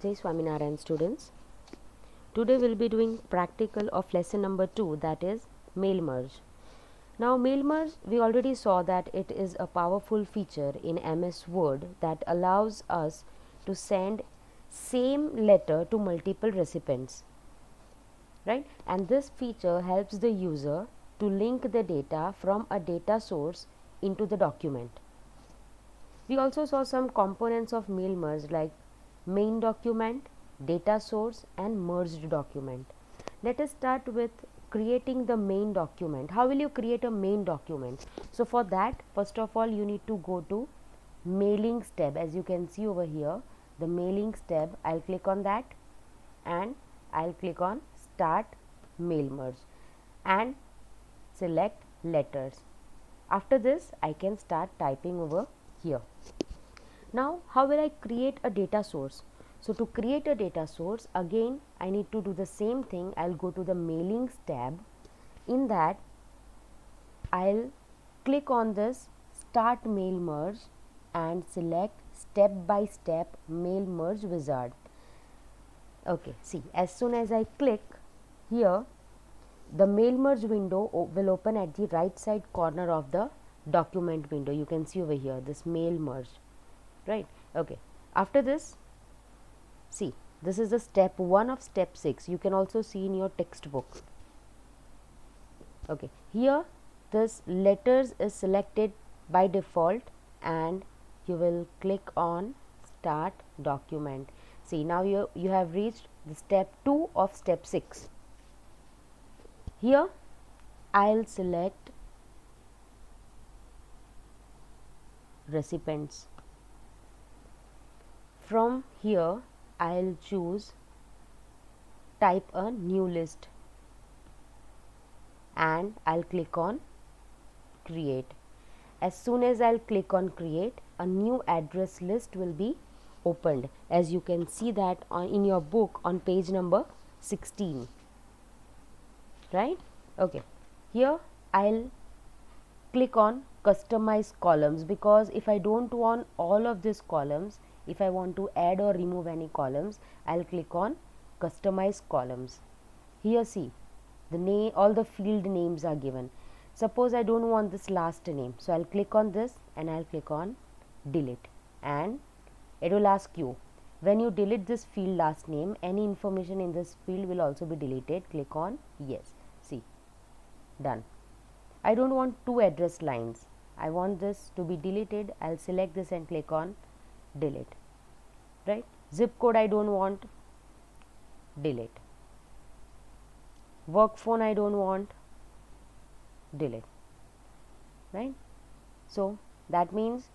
Jai Swaminarayan students. Today we'll be doing practical of lesson number 2, that is mail merge. Now mail merge, we already saw that it is a powerful feature in MS Word that allows us to send same letter to multiple recipients, right? And this feature helps the user to link the data from a data source into the document. We also saw some components of mail merge like main document, data source and merged document. Let us start with creating the main document. How will you create a main document? So for that, first of all, you need to go to mailings tab. As you can see over here, the mailings tab, I'll click on that and I'll click on start mail merge and select letters. After this, I can start typing over here. Now, how will I create a data source? So, to create a data source, again I need to do the same thing. I'll go to the mailings tab. In that, I'll click on this start mail merge and select step by step mail merge wizard. Okay, see, as soon as I click here, the mail merge window will open at the right side corner of the document window. You can see over here this mail merge, right? Okay, after this, see, this is the step 1 of step 6. You can also see in your textbook. Okay, here this letters is selected by default and you will click on start document. See, now you have reached the step 2 of step 6. Here I'll select recipients. From here I'll choose type a new list and I'll click on create. As soon as I'll click on create, a new address list will be opened, as you can see that in your book on page number 16, right? Okay, here I'll click on customize columns, because if I don't want all of these columns, if I want to add or remove any columns, I'll click on customize columns. Here see, the name, all the field names are given. Suppose I don't want this last name, so I'll click on this and I'll click on delete, and it will ask you, when you delete this field last name, any information in this field will also be deleted. Click on yes. See, done. I don't want two address lines, I want this to be deleted. I'll select this and click on delete, right? Zip code I don't want, delete. Work phone I don't want, delete, right? So that means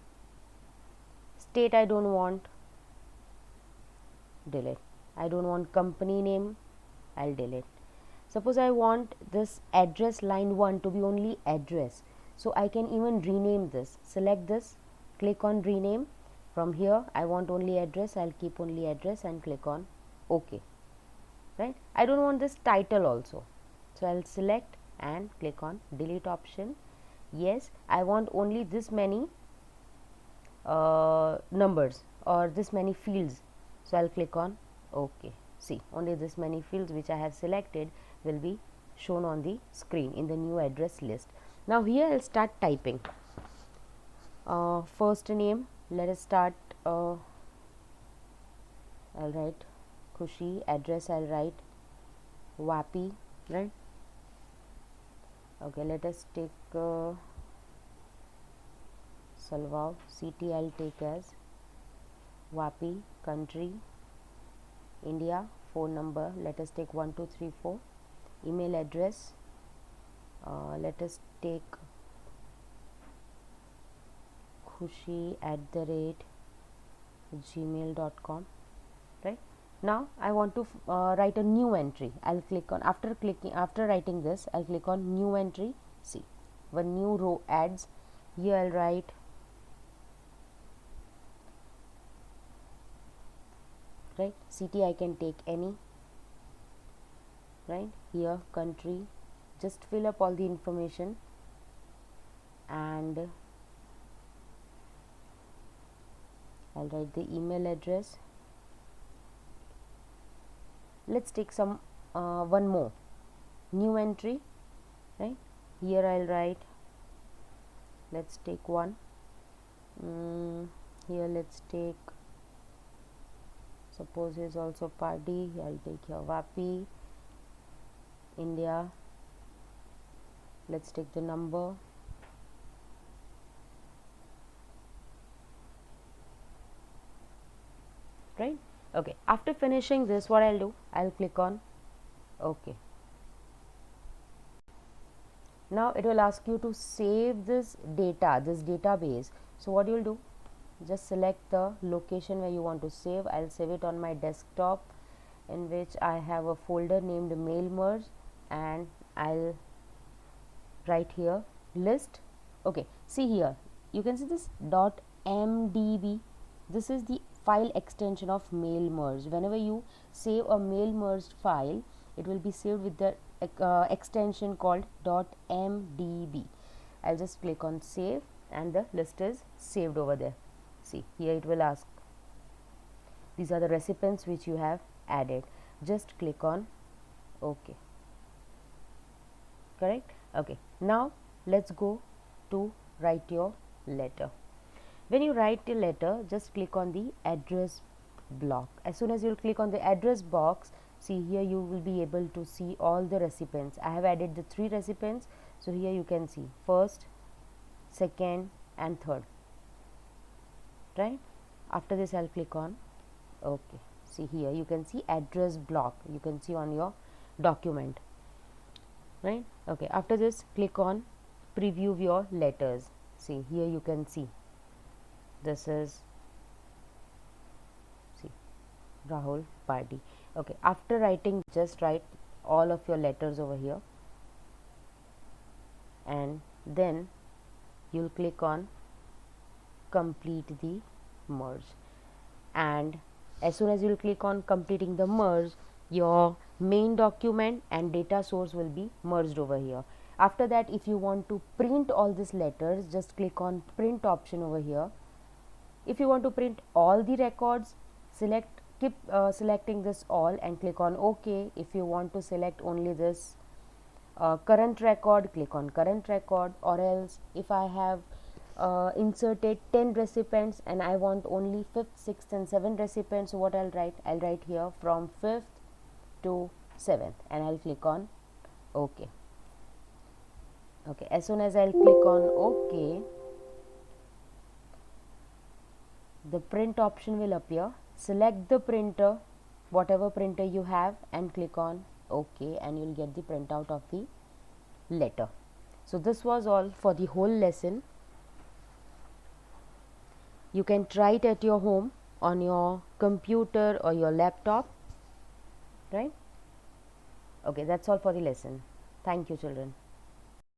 state I don't want, delete. I don't want company name, I'll delete. Suppose I want this address line 1 to be only address, so I can even rename this. Select this, click on rename. From here I want only address, I'll keep only address and click on OK, right? I don't want this title also, so I'll select and click on delete option. Yes, I want only this many numbers or this many fields, so I'll click on OK. See, only this many fields which I have selected will be shown on the screen in the new address list. Now here I'll start typing. First name, let us start. I'll write Khushi. Address I'll write Vapi, right? Okay, let us take Salva. City I'll take as Vapi. Country India. Phone number, let us take 1234. Email address, let us take khushi@gmail.com, right? Now I want to write a new entry. I'll click on, after writing this, I'll click on new entry. See, one new row adds. Here I'll write right, city I can take any, right? Here country, just fill up all the information, and I'll write the email address, let's take some one more new entry, right? Here I'll write, let's take one, here let's take, suppose is also party, I'll take here Vapi, India, let's take the number, right? Okay, after finishing this, what I'll do, I'll click on OK. Now it will ask you to save this data, this database. So what you'll do, just select the location where you want to save. I'll save it on my desktop, in which I have a folder named mail merge, and I'll write here list. Okay, see here, you can see this .mdb. This is the file extension of mail merge. Whenever you save a mail merged file, it will be saved with the extension called .mdb. I'll just click on save, and the list is saved over there. See here, it will ask, these are the recipients which you have added. Just click on OK. Correct? Okay, now let's go to write your letter. When you write the letter, just click on the address block. As soon as you click on the address box, see here, you will be able to see all the recipients. I have added the 3 recipients, so here you can see first, second and third, right? After this, I'll click on OK. See here, you can see address block, you can see on your document, right? Okay, after this, click on preview your letters. See here, you can see this is, see, Rahul Party. Okay, after writing, just write all of your letters over here, and then you'll click on complete the merge, and as soon as you'll click on completing the merge, your main document and data source will be merged over here. After that, if you want to print all these letters, just click on print option over here. If you want to print all the records, keep selecting this all and click on OK. If you want to select only this current record, click on current record, or else if I have inserted 10 recipients and I want only 5th, 6th and 7th recipients, so what I'll write here from 5th to 7th, and I'll click on OK. Okay, as soon as I'll click on OK, the print option will appear. Select the printer, whatever printer you have, and click on OK, and you'll get the printout of the letter. So this was all for the whole lesson. You can try it at your home on your computer or your laptop, right? Okay, that's all for the lesson. Thank you, children.